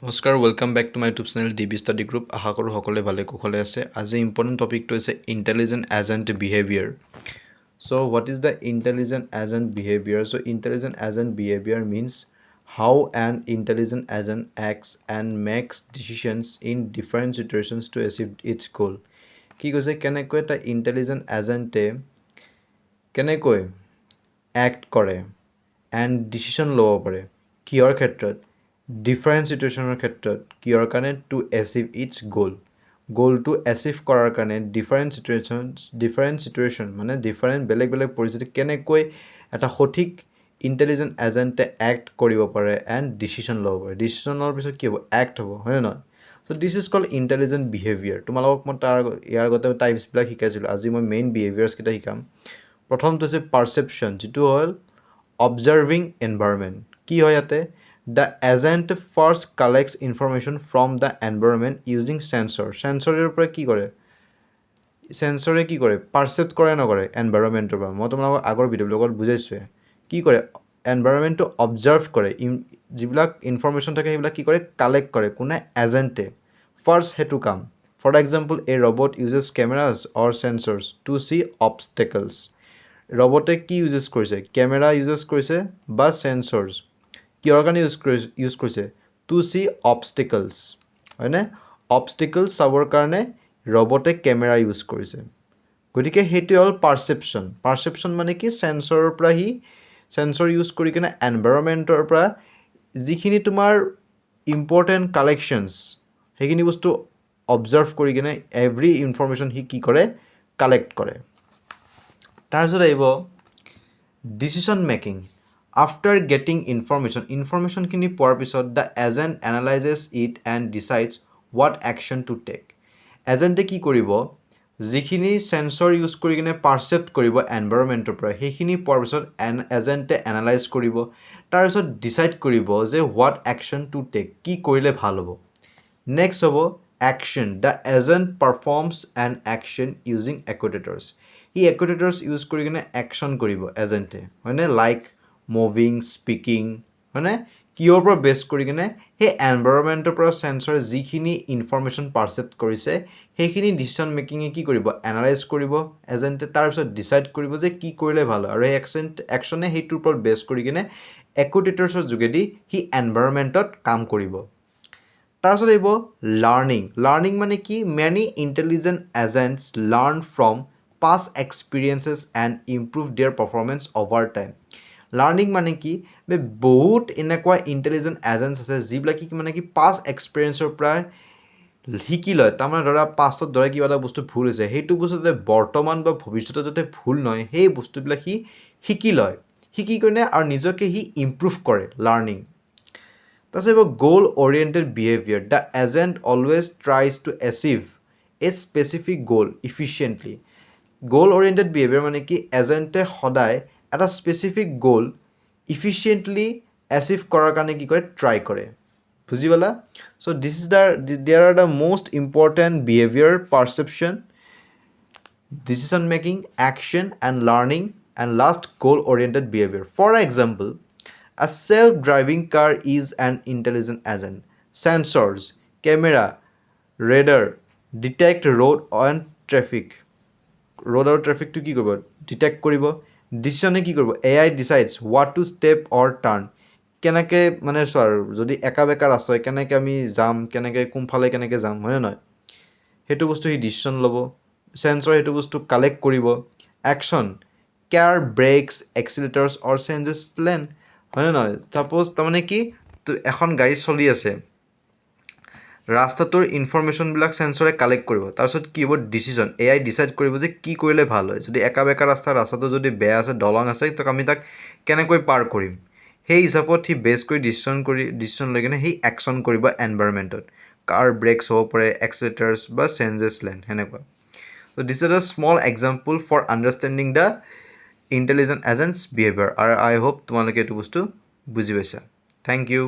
নমস্কাৰ welcome back to my YouTube channel DB study group আশা কৰোঁ সকলোৱে ভালে কুশলে আছে আজি ইম্পৰ্টেণ্ট টপিকটো হৈছে intelligent agent behaviour so' what is the intelligent agent behaviour so' intelligent agent behaviour means how an intelligent agent acts and makes decisions in different situations to achieve its goal কি কৈছে কেনেকৈ এটা intelligent এজেণ্টে কেনেকৈ act কৰে and decision ল'ব পাৰে কিহৰ ক্ষেত্ৰত ডিফাৰেণ্ট চিটুৱেশ্যনৰ ক্ষেত্ৰত কিহৰ কাৰণে টু এচিভ ইটছ গ'লটো এচিভ কৰাৰ কাৰণে ডিফাৰেণ্ট চিটুৱেশ্যন মানে ডিফাৰেণ্ট বেলেগ বেলেগ পৰিস্থিতি কেনেকৈ এটা সঠিক ইণ্টেলিজেণ্ট এজেণ্টে এক্ট কৰিব পাৰে এণ্ড ডিচিশ্যন ল'ব পাৰে ডিচিশ্যনৰ পিছত কি হ'ব এক্ট হ'ব হয়নে নহয় so' this is called intelligent behaviour তোমালোকক মই ইয়াৰ আগতে টাইপছবিলাক শিকাইছিলোঁ আজি মই মেইন বিহেভিয়াৰ্ছকেইটা শিকাম প্ৰথমটো হৈছে পাৰচেপশ্যন যিটো হ'ল অবজাৰ্ভিং এনভাইৰনমেণ্ট কি হয় ইয়াতে The agent first collects information from the environment using sensor. Sensorer পৰা কি কৰে সেন্সৰে কি কৰে পাৰচেপ্ট কৰে নকৰে এনভাইৰনমেণ্টৰ পৰা মই তোমালোকক আগৰ ভিডিঅ'বিলাকত বুজাইছোঁৱে কি কৰে এনভাইৰনমেণ্টটো অবজাৰ্ভ কৰে যিবিলাক ইনফৰমেশ্যন থাকে সেইবিলাক কি কৰে কালেক্ট কৰে কোনে এজেণ্টে ফাৰ্ষ্ট সেইটো কাম for example a robot uses cameras or sensors to see obstacles ৰবটে কি ইউজেছ কৰিছে কেমেৰা ইউজেছ কৰিছে বা চেন্সৰ্ছ কিহৰ কাৰণে ইউজ কৰিছে টু চি অবষ্টেকলছ হয়নে অবষ্টেকলছ চাবৰ কাৰণে ৰবটে কেমেৰা ইউজ কৰিছে গতিকে সেইটোৱে হ'ল পাৰচেপশ্যন মানে কি চেন্সৰৰ পৰা চেন্সৰ ইউজ কৰি কিনে এনভাইৰনমেণ্টৰ পৰা যিখিনি তোমাৰ ইম্পৰ্টেণ্ট কালেকশ্যনছ সেইখিনি বস্তু অবজাৰ্ভ কৰি কিনে এভৰি ইনফৰমেশ্যন সি কি কৰে কালেক্ট কৰে তাৰপিছত আহিব ডিচিশ্যন মেকিং After getting informationখিনি পোৱাৰ পিছত the agent analyzes it and decides what action to take. এজেণ্টে কি কৰিব যিখিনি চেন্সৰ ইউজ কৰি কিনে পাৰচেপ্ট কৰিব এনভাইৰনমেণ্টৰ পৰা সেইখিনি পোৱাৰ পিছত এজেণ্টে এনালাইজ কৰিব তাৰপিছত ডিচাইড কৰিব যে হোৱাট একশ্যন টু টেক কি কৰিলে ভাল হ'ব নেক্সট হ'ব action the agent performs an action using actuators সি একোটেটৰ্ছ ইউজ কৰি কিনে একশ্যন কৰিব এজেণ্টে হয়নে লাইক মুভিং স্পিকিং হয়নে কিহৰ পৰা বেছ কৰি কিনে সেই এনভাইৰনমেণ্টৰ পৰা চেন্সৰে যিখিনি ইনফৰমেশ্যন পাৰচেপ্ট কৰিছে সেইখিনি ডিচিশ্যন মেকিঙে কি কৰিব এনালাইজ কৰিব এজেণ্টে তাৰপিছত ডিচাইড কৰিব যে কি কৰিলে ভাল হয় আৰু সেই একশ্যনে সেইটোৰ ওপৰত বেছ কৰি কিনে একোটেটৰ্ছৰ যোগেদি সি এনভাইৰনমেণ্টত কাম কৰিব তাৰপিছত আহিব লাৰ্ণিং মানে কি many intelligent agents learn from past experiences and improve their performance over time learning মানে কি বহুত এনেকুৱা ইণ্টেলিজেণ্ট এজেণ্টছ আছে যিবিলাকে মানে কি পাষ্ট এক্সপিৰিয়েঞ্চৰ পৰা শিকি লয় তাৰমানে ধৰা পাষ্টত ধৰা কিবা এটা বস্তু ভুল হৈছে সেইটো বস্তু যাতে বৰ্তমান বা ভৱিষ্যতে যাতে ভুল নহয় সেই বস্তুবিলাক সি শিকি লয় শিকি কিনে আৰু নিজকে সি ইম্প্ৰুভ কৰে লাৰ্ণিং তাৰপিছত এইবোৰ goal oriented behaviour the agent always tries to achieve a specific goal efficiently গ'ল অৰিয়েণ্টেড বিহেভিয়াৰ মানে কি এজেণ্টে সদায় এটা স্পেচিফিক গ'ল ইফিচিয়েণ্টলি এচিভ কৰাৰ কাৰণে কি কৰে ট্ৰাই কৰে বুজি পালা so' there are the most important behaviour perception decision making action and learning and last goal oriented behaviour for example A self-driving car is an intelligent agent. Sensors, camera, radar detect road and traffic. Road and traffic to কি কৰিব detect কৰিব ডিচিশ্যনে কি কৰিব AI decides what to step or turn কেনেকৈ মানে চোৱা যদি একা বেকা ৰাস্তা হয় কেনেকৈ আমি যাম কেনেকৈ কোনফালে কেনেকৈ যাম হয়নে নহয় সেইটো বস্তু সি ডিচিশ্যন ল'ব চেন্সৰ সেইটো বস্তু কালেক্ট কৰিব একশ্যন কেয়াৰ ব্ৰেকছ এক্সিলেটাৰ্ছ অৰ চেঞ্জেছ লেন হয়নে নহয় ছাপ'জ তাৰমানে কি এখন গাড়ী চলি আছে ৰাস্তাটোৰ ইনফৰমেশ্যনবিলাক চেন্সৰে কালেক্ট কৰিব তাৰপিছত কি হ'ব ডিচিশ্যন AI ডিচাইড কৰিব যে কি কৰিলে ভাল হয় যদি একা বেকা ৰাস্তাটো যদি বেয়া আছে দলং আছে তো আমি তাক কেনেকৈ পাৰ কৰিম সেই হিচাপত সি বেছ কৰি ডিচিশ্যন লৈ কিনে সি একশ্যন কৰিব এনভাইৰনমেণ্টত কাৰ ব্ৰেকছ হ'ব পাৰে এক্সিলেটাৰ্ছ বা চেঞ্জেছ লেন সেনেকুৱা ত' this is a small example for understanding the intelligent agent's behaviour আৰু আই হোপ তোমালোকে এইটো বস্তু বুজি পাইছা থেংক ইউ